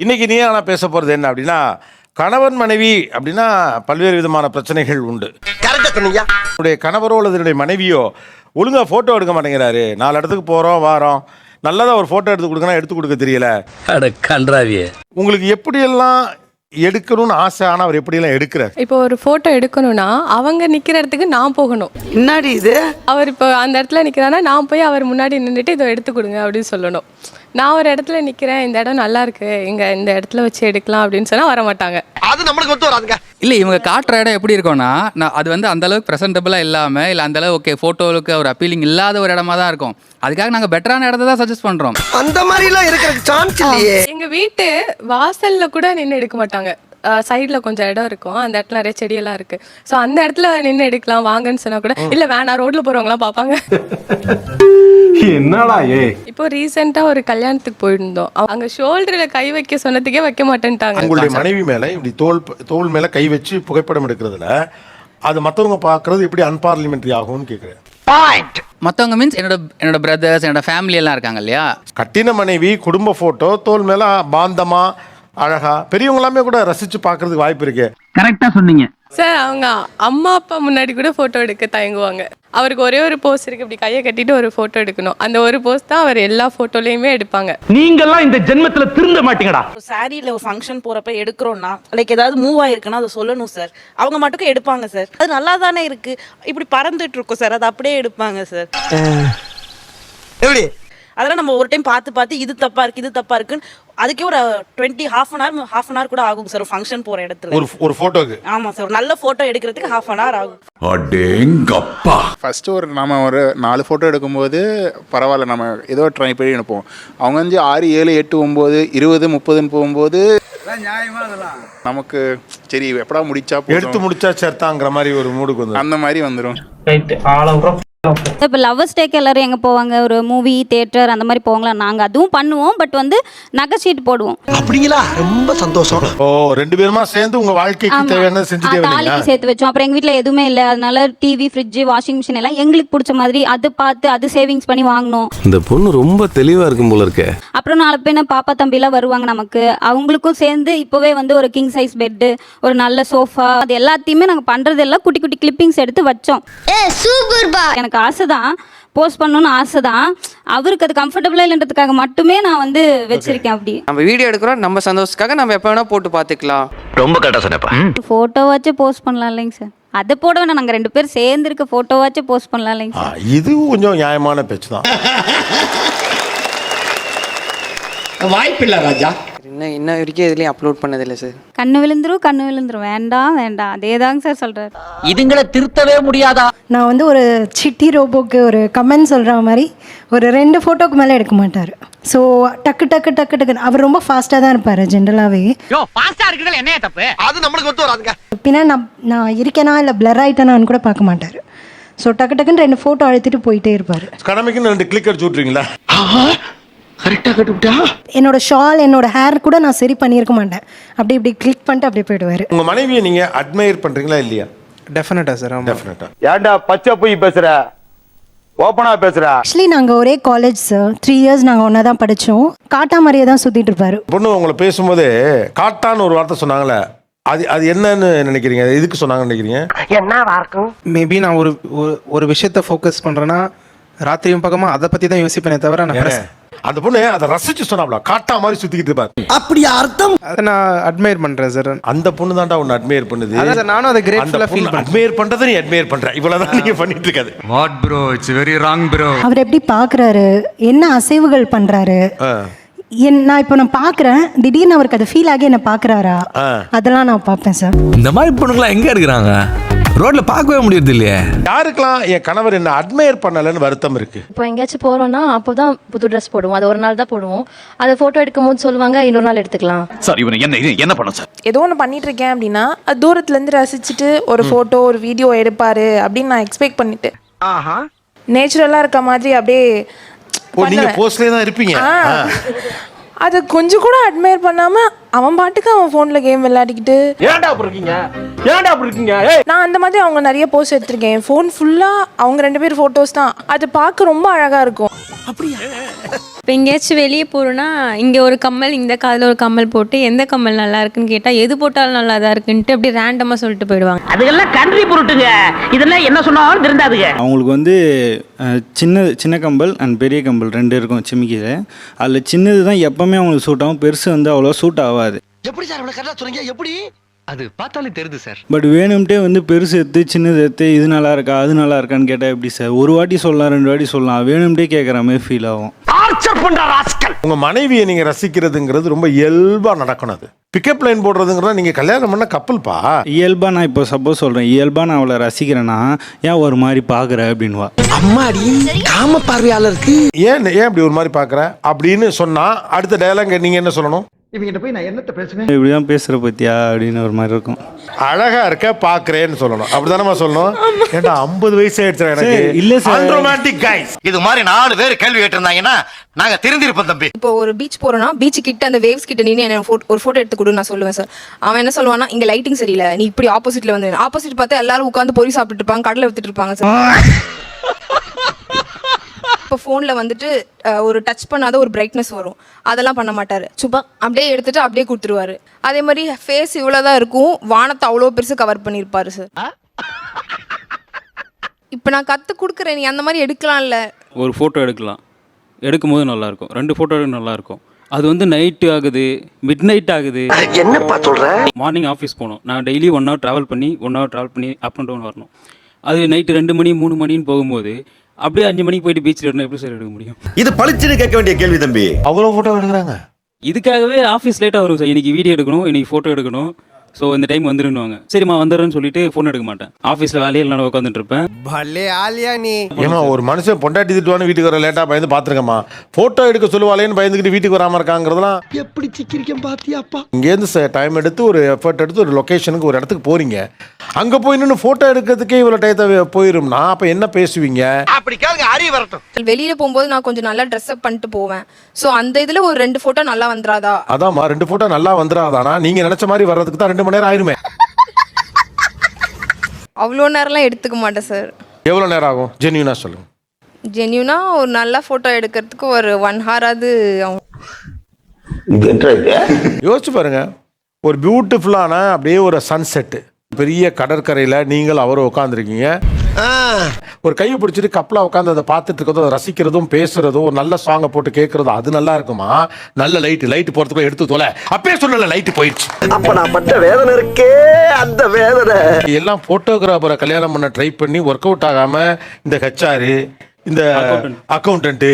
இன்னைக்கு நீ ஆனால் பேச போகிறது என்ன அப்படின்னா, கணவன் மனைவி அப்படின்னா பல்வேறு விதமான பிரச்சனைகள் உண்டு. என்னுடைய கணவரோ அல்லது என்னுடைய மனைவியோ ஒழுங்காக ஃபோட்டோ எடுக்க மாட்டேங்கிறாரு. 4 இடத்துக்கு போகிறோம் வாரோம், நல்லதாக ஒரு ஃபோட்டோ எடுத்து கொடுக்கணும், எடுத்து கொடுக்க தெரியல. கன்றாவியே. உங்களுக்கு எப்படியெல்லாம் எடுக்கணும்னு ஆசை, ஆனால் அவர் எப்படியெல்லாம் எடுக்கிறார்? இப்போ ஒரு ஃபோட்டோ எடுக்கணும்னா அவங்க நிற்கிற இடத்துக்கு நான் போகணும். முன்னாடி இது அவர் இப்போ அந்த இடத்துல நிற்கிறான்னா நான் போய் அவர் முன்னாடி நின்றுட்டு இதை எடுத்து கொடுங்க அப்படின்னு சொல்லணும். நான் ஒரு இடத்துல நிற்கிறேன், இந்த இடம் நல்லா இருக்கு, இங்கே இந்த இடத்துல வச்சு எடுக்கலாம் அப்படின்னு சொன்னால் வர மாட்டாங்க. அது நம்மளுக்கு ஒத்து வராதுங்க. இல்லை, இவங்க காட்டுற இடம் எப்படி இருக்கும்னா, அது வந்து அந்த அளவுக்கு ப்ரெசென்டபிளாக இல்லாமல், இல்லை அந்த அளவுக்கு ஓகே ஃபோட்டோவுக்கு ஒரு அப்பீலிங் இல்லாத ஒரு இடமா தான் இருக்கும். அதுக்காக நாங்கள் பெட்டரான இடத்த தான் சஜஸ்ட் பண்ணுறோம். அந்த மாதிரிலாம் இருக்கிறதுக்கு சான்ஸ் இல்லையே. எங்கள் வீட்டு வாசலில் கூட நின்று எடுக்க மாட்டாங்க. சைடில் கொஞ்சம் இடம் இருக்கும், அந்த இடத்துல நிறைய செடியெல்லாம் இருக்கு. ஸோ அந்த இடத்துல நின்று எடுக்கலாம் வாங்கன்னு சொன்னா கூட இல்லை வேணாம், ரோட்ல போறவங்களாம் பார்ப்பாங்க. என்னடா இப்போ ரீசெண்டாக ஒரு கல்யாணத்துக்கு போயிருந்தோம். அங்கே ஷோல்டரில் கை வைக்க சொன்னதுக்கே வைக்க மாட்டேன்ட்டாங்க. உங்களுடைய மனைவி மேலே இப்படி தோல் மேலே கை வச்சு புகைப்படம் எடுக்கிறதுல அது மற்றவங்க பார்க்கறது எப்படி அன்பார்லிமெண்ட்ரி ஆகும்னு கேட்குறேன். மற்றவங்க மீன்ஸ் என்னோட பிரதர்ஸ், என்னோட ஃபேமிலி எல்லாம் இருக்காங்க இல்லையா. கட்டின மனைவி குடும்ப ஃபோட்டோ தோல் மேலே பாந்தமா அழகா பெரியவங்களாமே கூட ரசிச்சு பார்க்கறதுக்கு வாய்ப்பு இருக்கு. கரெக்டா சொன்னீங்க சார். அவங்க அம்மா அப்பா முன்னாடி கூட ஃபோட்டோ எடுக்க தயங்குவாங்க. அவருக்கு ஒரே ஒரு போஸ் இருக்கு, இப்படி கையை கட்டிட்டு ஒரு ஃபோட்டோ எடுக்கணும். அந்த ஒரு போஸ் தான் அவர் எல்லா ஃபோட்டோலையுமே எடுப்பாங்க. நீங்கெல்லாம் இந்த ஜென்மத்துல திருந்த மாட்டீங்கடா. சாரியில ஒரு ஃபங்க்ஷன் போறப்ப எடுக்கிறோம்னா லைக் ஏதாவது மூவ் ஆயிருக்குன்னா அதை சொல்லணும் சார். அவங்க மட்டும் எடுப்பாங்க சார். அது நல்லா தானே இருக்கு, இப்படி பறந்துட்டு இருக்கும் சார், அது அப்படியே எடுப்பாங்க சார். எப்படி அதெல்லாம் நம்ம ஒரு டைம் பார்த்து இது தப்பா இருக்கு, இது தப்பா இருக்குன்னு அதுக்கே ஒரு 20 half an hour கூட ஆகும் சார் ஃபங்க்ஷன் போற இடத்துல ஒரு போட்டோக்கு. ஆமா சார், நல்ல போட்டோ எடுக்கிறதுக்கு half an hour ஆகும். அடேங்கப்பா. ஃபர்ஸ்ட் நாம ஒரு 4 ஃபோட்டோ எடுக்கும்போது பரவாயில்ல, நம்ம ஏதோ ட்ரை பண்ணி எடுப்போம். அவங்க வந்து 6, 7, 8, 9, 20, 30ன்னு போகும்போது நமக்கு சரி எப்படா முடிச்சா எடுத்து முடிச்சா சேர்த்தாங்கிற மாதிரி ஒரு மூடுக்கு வந்து அந்த மாதிரி வந்துடும். இப்போ லவ்வர்ஸ் டேக்கு எல்லாரும் எங்கே போவாங்க, ஒரு மூவி தியேட்டர் அந்த மாதிரி போவாங்களா. நாங்கள் அதுவும் பண்ணுவோம், பட் வந்து நகை சீட் போடுவோம். அப்படிங்களா? ரொம்ப சந்தோஷம். ஓ 2 பேருமா சேர்ந்து உங்க வாழ்க்கைக்கு தேவையான செஞ்சுட்டே வரீங்க. சேர்த்து வச்சோம். அப்புறம் எங்கள் வீட்டில் எதுவுமே இல்லை, அதனால டிவி, ஃப்ரிட்ஜ், வாஷிங் மிஷின் எல்லாம் எங்களுக்கு பிடிச்ச மாதிரி அது பார்த்து அது சேவிங்ஸ் பண்ணி வாங்கினோம். இந்த பொண்ணு ரொம்ப தெளிவா இருக்கும் போல இருக்கே. அப்புறம் 4 பேர் பாப்பா தம்பிலாம் வருவாங்க நமக்கு, அவங்களுக்கும் சேர்ந்து இப்போவே வந்து ஒரு கிங் சைஸ் பெட்டு, ஒரு நல்ல சோஃபா, அது எல்லாத்தையுமே நாங்கள் பண்ணுறதெல்லாம் குட்டி குட்டி கிளிப்பிங்ஸ் எடுத்து வச்சோம். எனக்கு ஆசை தான், போஸ்ட் பண்ணணும்னு ஆசை தான். அவருக்கு அது கம்ஃபர்டபுளாக இல்லைன்றதுக்காக மட்டுமே நான் வந்து வச்சிருக்கேன். அப்படி நம்ம வீடியோ எடுக்கிறோம், நம்ம சந்தோஷத்துக்காக நம்ம எப்போ வேணா போட்டு பார்த்துக்கலாம். ரொம்ப கரெக்டா சொன்னப்பா. ஃபோட்டோ வச்சு போஸ்ட் பண்ணலாம் இல்லைங்க சார். அதை போட வேணாம், நாங்கள் 2 பேர் சேர்ந்து இருக்க ஃபோட்டோ வச்சு போஸ்ட் பண்ணலாம் இல்லைங்க சார். இது கொஞ்சம் நியாயமான பேச்சு தான். வாய்ப்பில்லை ராஜா. இன்ன வரைக்கும் எதுலையும் அப்லோட் பண்ணதில்லை சார். கண்ணு விழுந்துரும், வேண்டாம் அதே தாங்க சார் சொல்கிறார். இதுங்களை திருத்தவே முடியாதா? நான் வந்து ஒரு சிட்டி ரோபோக்கு ஒரு கமெண்ட் சொல்கிற மாதிரி ஒரு 2 ஃபோட்டோக்கு மேலே எடுக்க மாட்டார். ஸோ டக்கு அவர் ரொம்ப ஃபாஸ்ட்டாக தான் இருப்பார் ஜென்ரலாகவே. அது நம்மளுக்கு ஒத்து வராதுங்க. பின்னா நான் இருக்கேனா இல்லை பிளர் ஆகிட்டேனான்னு கூட பார்க்க மாட்டார். ஸோ டக்குன்னு 2 ஃபோட்டோ அழுத்திட்டு போயிட்டே இருப்பார். கடமைக்குன்னு 2 கிளிக் அடிச்சு விட்றீங்களா? என்னோட ஷால், என்னோட ஹேர் கூட நான் சரி பண்ணியிருக்க மாட்டேன். இப்படி கிளிக் பண்ணிட்டு அப்படியே போயிடுவார். உங்க மனைவியை நீங்க அட்மையர் பண்றீங்களா இல்லையா? டெஃபினட்டா சார். டெஃபினட்டா. ஏன்டா பச்சை போய் பேசுற, ஓப்பனா பேசுற? ஆக்சுவலி நாங்கள் ஒரே காலேஜ் சார், 3 years நாங்கள் ஒன்றா தான் படித்தோம். காட்டா மாதிரியே தான் சுற்றிட்டு இருப்பார். பொண்ணு உங்களை பேசும்போது காட்டான்னு ஒரு வார்த்தை சொன்னாங்களே, அது என்னன்னு நினைக்கிறீங்க? எதுக்கு சொன்னாங்கன்னு நினைக்கிறீங்க? என்னவா இருக்கும்? மேபி நான் ஒரு விஷயத்தை ஃபோக்கஸ் பண்ணுறேன்னா ராத்திரியும் பக்கமாக அதை பற்றி தான் யோசிப்பேனே தவிர நான் அந்த பொண்ணு அதை ரசிச்சு சொன்னாப்ல, காட்டா மாதிரி சுத்திக்கிட்டு இருப்பாரு. அப்படி அர்த்தம்? அதை நான் அட்மையர் பண்றேன் சார். அந்த பொண்ணு தான்டா உன்னை அட்மையர் பண்ணுது. அதான் நானும் அதை கிரேட்ஃபுல்லா ஃபீல் பண்றேன். அட்மையர் பண்றதை நீ அட்மையர் பண்ற, இவ்வளவுதான் நீங்க பண்ணிட்டு இருக்காது. What bro, it's very wrong bro. அவர் எப்படி பார்க்குறாரு, என்ன அசைவுகள் பண்ணுறாரு, நான் பார்க்குறேன், திடீர்னு அவருக்கு அது ஃபீல் ஆகி என்ன பார்க்குறாரா, அதெல்லாம் நான் பார்ப்பேன் சார். இந்த மாதிரி பொண்ணுங்களாம் எங்க இருக்கிறாங்க? ரோட்ல பார்க்கவே முடியறது இல்லையே. யாருக்கெல்லாம் என் கணவர் என்ன அட்மையர் பண்ணலன்னு வருத்தம் இருக்கு? இப்போ எங்கேயாச்சும் போறோம்னா அப்போதான் புது ட்ரெஸ் போடுவோம். அது ஒரு நாள் தான் போடுவோம். அதை ஃபோட்டோ எடுக்கும் போது சொல்லுவாங்க இன்னொரு நாள் எடுத்துக்கலாம். சார் இவன் என்ன பண்ண சார்? ஏதோ ஒன்று பண்ணிட்டு இருக்கேன் அப்படின்னா அது தூரத்துலேருந்து ரசிச்சுட்டு ஒரு ஃபோட்டோ ஒரு வீடியோ எடுப்பாரு அப்படின்னு நான் எக்ஸ்பெக்ட் பண்ணிட்டு நேச்சுரலாக இருக்க மாதிரி அப்படியே நீங்க போஸ்ட்லேயே தான் இருப்பீங்க. அது கொஞ்சம் கூட அட்மையர் பண்ணாம அவன் பாட்டுக்கு அவன் ஃபோன்ல கேம் விளையாடிக்கிட்டு ஏன்டா அப்படி இருக்கீங்க ஏன்டா அப்படி இருக்கீங்க நான் அந்த மாதிரி அவங்க நிறைய போஸ்ட் எடுத்திருக்கேன். ஃபோன் ஃபுல்லா அவங்க 2 பேர் ஃபோட்டோஸ் தான். அது பார்க்க ரொம்ப அழகா இருக்கும். இப்போ எங்கேயாச்சும் வெளியே போகிறோன்னா இங்கே ஒரு கம்மல், இந்த காதில் ஒரு கம்மல் போட்டு எந்த கம்மல் நல்லா இருக்குன்னு கேட்டால் எது போட்டாலும் நல்லா தான் இருக்குன்ட்டு அப்படி ரேண்டமாக சொல்லிட்டு போயிடுவாங்க. அதுக்கெல்லாம் கன்றி பொருட்டுங்க. இதெல்லாம் என்ன சொன்னாலும் திருந்தாதுங்க. அவங்களுக்கு வந்து சின்ன கம்பல் அண்ட் பெரிய கம்பல் 2 இருக்கும் சிமிக்கியில். அதில் சின்னது தான் எப்போவுமே அவங்களுக்கு சூட் ஆகும், பெருசு வந்து அவ்வளோ சூட் ஆகாது. எப்படி சார் இவ்வளவு கரெக்டா சொல்றீங்க? எப்படி? அது பார்த்தாலே தெரியுது சார். பட் வேணும்ட்டே வந்து பெருசு எடுத்து சின்னது எடுத்து இது நல்லா இருக்கா அது நல்லா இருக்கான்னு கேட்டால் எப்படி சார்? ஒரு வாட்டி சொல்லலாம் 2 வாட்டி சொல்லலாம், வேணும்ட்டே கேட்குற மாதிரி ஃபீல் ஆகும். உங்க மனைவியை நீங்க ரசிக்கிறதுங்கிறது ரொம்ப இயல்பா நடக்கணும். அது பிக்கப் லைன் போடுறதுங்கிறத நீங்க கல்யாணம் பண்ண கப்பல்பா. இயல்பா நான் இப்போ சப்போஸ் சொல்கிறேன், இயல்பா நான் அவளை ரசிக்கிறேன்னா ஏன் ஒரு மாதிரி பார்க்குற அப்படின்வா. அம்மாடி காம பார்வையாளருக்கு ஏன் அப்படி ஒரு மாதிரி பாக்குற அப்படின்னு சொன்னா அடுத்த டயலாக் நீங்க என்ன சொல்லணும்? இவங்கிட்ட போய் நான் என்னத்த பேசுவேன்? இப்படிதான் பேசுகிற பத்தியா அப்படின்னு ஒரு மாதிரி இருக்கும். அழகா இருக்க பாக்குறேன்னு சொல்லணும். அப்படிதானமா சொல்லணும்? ஏன்டா 50 வயசு ஆயிடுச்சு எனக்கு. இல்ல சார், அன்ரோமான்டிக் கைஸ். இது மாதிரி 4 பேர் கேள்வி கேட்டிருந்தாங்கன்னா நாங்க திருந்திருப்போம் தம்பி. இப்போ ஒரு பீச் போறோம்னா பீச் கிட்ட அந்த வேவ்ஸ் கிட்ட நின்று என்ன ஒரு போட்டோ எடுத்து கொடு நான் சொல்லுவேன் சார். அவன் என்ன சொல்லுவான்னா இங்க லைட்டிங் சரியில்லை, நீ இப்படி ஆப்போசிட்ல வந்து ஆப்போசிட் பார்த்தா எல்லாரும் உட்காந்து பொரி சாப்பிட்டு இருப்பாங்க, கடலை வித்துட்டு இருப்பாங்க சார். இப்போ ஃபோனில் வந்துட்டு ஒரு டச் பண்ணாத ஒரு பிரைட்னஸ் வரும், அதெல்லாம் பண்ண மாட்டார். சும்மா அப்படியே எடுத்துட்டு அப்படியே கொடுத்துருவாரு. அதே மாதிரி ஃபேஸ் இவ்வளோதான் இருக்கும், வானத்தை அவ்வளோ பெருசு கவர் பண்ணியிருப்பாரு சார். இப்போ நான் கற்றுக் கொடுக்குறேன், நீ அந்த மாதிரி எடுக்கலாம்ல. ஒரு ஃபோட்டோ எடுக்கலாம், எடுக்கும்போது நல்லாயிருக்கும். 2 ஃபோட்டோ நல்லாயிருக்கும். அது வந்து நைட்டு ஆகுது, மிட் நைட் ஆகுது. என்னப்பா சொல்ற? மார்னிங் ஆஃபீஸ் போகணும், நான் டெய்லி 1 hour ட்ராவல் பண்ணி அப் அண்ட் டவுன் வரணும். அது நைட்டு 2 மணி 3 மணின்னு போகும்போது அப்படியே 5 மணிக்கு போயிட்டு பீச்சில் இருந்தால் எப்படி சார் எடுக்க முடியும்? இது பளிச்சுன்னு கேட்க வேண்டிய கேள்வி தம்பி. அவ்வளோ போட்டோ எடுக்கிறாங்க. இதுக்காகவே ஆஃபீஸ் லேட்டாக வரும் சார். இன்றைக்கி வீடியோ எடுக்கணும், இன்றைக்கி ஃபோட்டோ எடுக்கணும், ஸோ இந்த டைம் வந்துருன்னுவாங்க. சரிம்மா வந்துடுறேன்னு சொல்லிட்டு ஃபோன் எடுக்க மாட்டேன். ஆஃபீஸில் வேலையில் நான் உட்காந்துட்டு இருப்பேன். பல்லே ஆலியா நீ. ஏமா ஒரு மனுஷன் பொண்டாட்டி திட்டுவான்னு வீட்டுக்கு வர லேட்டாக பயந்து பார்த்துருக்கம்மா. ஃபோட்டோ எடுக்க சொல்லுவாளேன்னு பயந்துக்கிட்டு வீட்டுக்கு வராமல் இருக்காங்கிறதுலாம் எப்படி சிக்கிரிக்கம் பாத்தியாப்பா. இங்கேருந்து டைம் எடுத்து ஒரு எஃபர்ட் எடுத்து ஒரு லொக்கேஷனுக்கு ஒரு இடத்துக்கு போறீங்க. அங்கே போய் நின்று ஃபோட்டோ எடுக்கிறதுக்கே இவ்வளோ டயத்தை போயிரும்னா அப்போ என்ன பேசுவீங்க? அப்படி கேளுங்க, அறிய வரட்டும். வெளியில போகும்போது நான் கொஞ்சம் நல்லா ட்ரெஸ் அப் பண்ணிட்டு போவேன். ஸோ அந்த இதில் ஒரு 2 ஃபோட்டோ நல்லா வந்துடாதா? அதாம்மா 2 ஃபோட்டோ நல்லா வந்துடாதானா? நீங்கள் நினச்ச மாதிரி வர்றதுக்கு தான் 2 மணி நேரம் ஆயிருமே. அவ்வளோ நேரம்லாம் எடுத்துக்க மாட்டேன் சார். எவ்வளோ நேரம் ஆகும் ஜென்யூனா சொல்லுங்க? ஜென்யூனா ஒரு நல்ல ஃபோட்டோ எடுக்கிறதுக்கு ஒரு 1 hour ஆகுது. யோசிச்சு பாருங்க, ஒரு பியூட்டிஃபுல்லான அப்படியே ஒரு சன்செட்டு, பெரிய கடற்கரையில் நீங்கள் அவரும் உட்காந்துருக்கீங்க. ஒரு கையை பிடிச்சிட்டு கப்பலாக உட்காந்து அதை பார்த்துட்டு இருக்கிறதும் அதை ரசிக்கிறதும் பேசுறதும் ஒரு நல்ல சாங்கை போட்டு கேட்கறதும் அது நல்லா இருக்குமா? நல்ல லைட்டு போகிறதுக்குள்ள எடுத்து தோல அப்பயே சொல்லல, லைட்டு போயிடுச்சு. அப்ப நான் பட்ட வேதனை இருக்கே, அந்த வேதனை எல்லாம் போட்டோகிராஃபரை கல்யாணம் பண்ண ட்ரை பண்ணி ஒர்க் அவுட் ஆகாம இந்த ஹெச்ஆர், இந்த அக்கௌண்டன்ட்டு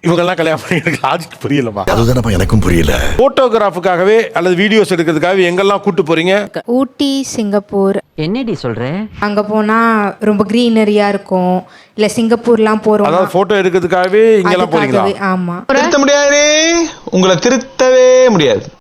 இவங்கெல்லாம் கல்யாணம் பண்ணிட்டு லாஜிக் புரியலமா? அதுதானப்பா எனக்கும் புரியல. போட்டோகிராஃபுக்காகவே அல்லது வீடியோஸ் எடுக்கிறதுக்காகவே எங்கெல்லாம் கூட்டு போறீங்க? ஊட்டி, சிங்கப்பூர். என்னடி சொல்ற? அங்கே போனால் ரொம்ப க்ரீனரியாக இருக்கும். இல்லை சிங்கப்பூர்லாம் போகிறோம். அதாவது போட்டோ எடுக்கிறதுக்காகவே இங்கெல்லாம் போறீங்களா? ஆமாம். திருத்த முடியாது, உங்களை திருத்தவே முடியாது.